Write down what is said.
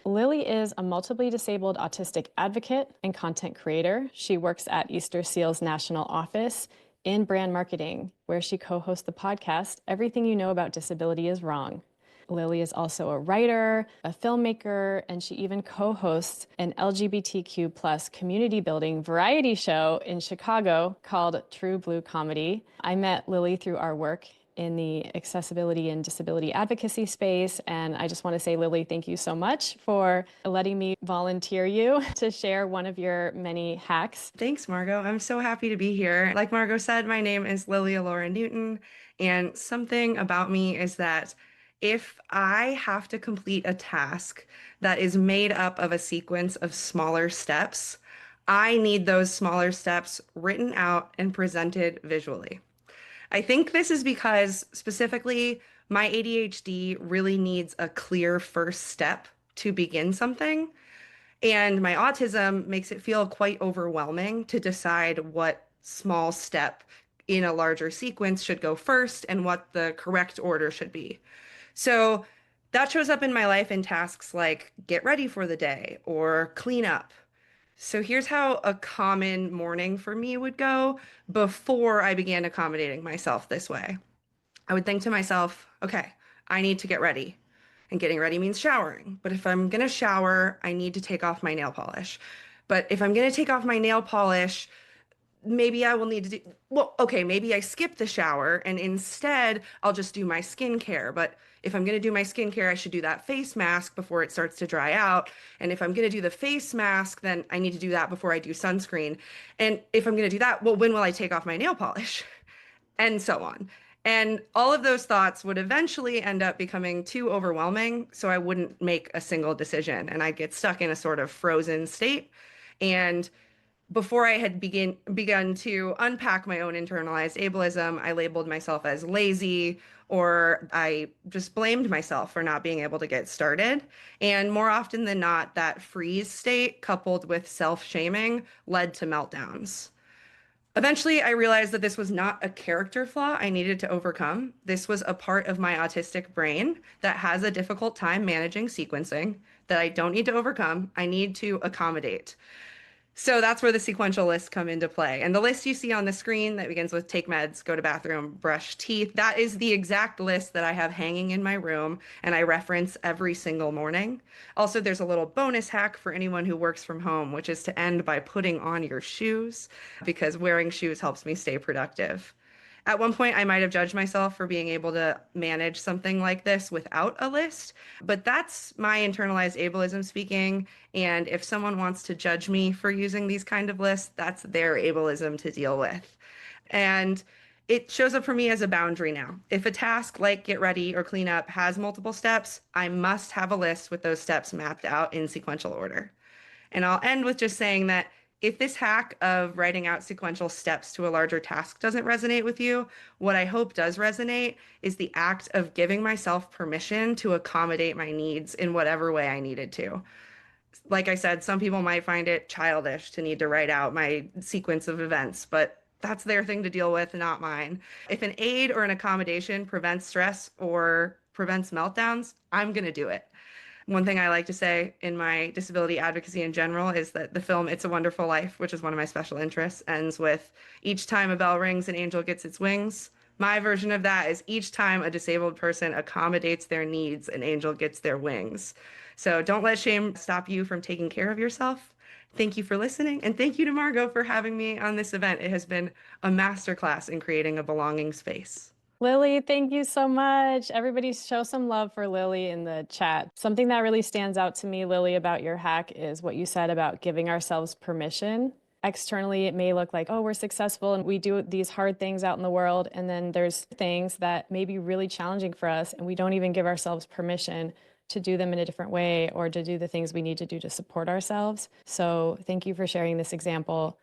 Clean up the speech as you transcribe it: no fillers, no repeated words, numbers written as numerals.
Lily is a multiply disabled autistic advocate and content creator. She works at Easterseals National office in brand marketing, where she co-hosts the podcast, Everything You Know About Disability is Wrong. Lily is also a writer, a filmmaker, and she even co-hosts an LGBTQ plus community building variety show in Chicago called True Blue Comedy. I met Lily through our work in the accessibility and disability advocacy space. And I just want to say, Lily, thank you so much for letting me volunteer you to share one of your many hacks. Thanks, Margot. I'm so happy to be here. Like Margot said, my name is Lily Ellora Newton, and something about me is that if I have to complete a task that is made up of a sequence of smaller steps, I need those smaller steps written out and presented visually. I think this is because specifically my ADHD really needs a clear first step to begin something. And my autism makes it feel quite overwhelming to decide what small step in a larger sequence should go first and what the correct order should be. So that shows up in my life in tasks like get ready for the day or clean up. So here's how a common morning for me would go before I began accommodating myself this way. I would think to myself, okay, I need to get ready. And getting ready means showering. But if I'm going to shower, I need to take off my nail polish. But if I'm going to take off my nail polish, maybe I will need to do, well, okay, maybe I skip the shower and instead I'll just do my skincare. But if I'm going to do my skincare, I should do that face mask before it starts to dry out. And if I'm going to do the face mask, then I need to do that before I do sunscreen. And if I'm going to do that, well, when will I take off my nail polish? And so on. And all of those thoughts would eventually end up becoming too overwhelming, so I wouldn't make a single decision and I'd get stuck in a sort of frozen state. And before I had begun to unpack my own internalized ableism, I labeled myself as lazy, or I just blamed myself for not being able to get started. And more often than not, that freeze state coupled with self-shaming led to meltdowns. Eventually, I realized that this was not a character flaw I needed to overcome. This was a part of my autistic brain that has a difficult time managing sequencing that I don't need to overcome. I need to accommodate. So that's where the sequential lists come into play. And the list you see on the screen that begins with take meds, go to bathroom, brush teeth, that is the exact list that I have hanging in my room and I reference every single morning. Also, there's a little bonus hack for anyone who works from home, which is to end by putting on your shoes because wearing shoes helps me stay productive. At one point, I might have judged myself for being able to manage something like this without a list, but that's my internalized ableism speaking. And if someone wants to judge me for using these kind of lists, that's their ableism to deal with. And it shows up for me as a boundary now. If a task like get ready or clean up has multiple steps, I must have a list with those steps mapped out in sequential order. And I'll end with just saying that if this hack of writing out sequential steps to a larger task doesn't resonate with you, what I hope does resonate is the act of giving myself permission to accommodate my needs in whatever way I needed to. Like I said, some people might find it childish to need to write out my sequence of events, but that's their thing to deal with, not mine. If an aid or an accommodation prevents stress or prevents meltdowns, I'm going to do it. One thing I like to say in my disability advocacy in general is that the film It's a Wonderful Life, which is one of my special interests, ends with each time a bell rings, an angel gets its wings. My version of that is each time a disabled person accommodates their needs, an angel gets their wings. So don't let shame stop you from taking care of yourself. Thank you for listening, and thank you to Margot for having me on this event. It has been a masterclass in creating a belonging space. Lily, thank you so much. Everybody show some love for Lily in the chat. Something that really stands out to me, Lily, about your hack is what you said about giving ourselves permission. Externally, it may look like, oh, we're successful and we do these hard things out in the world. And then there's things that may be really challenging for us and we don't even give ourselves permission to do them in a different way or to do the things we need to do to support ourselves. So thank you for sharing this example.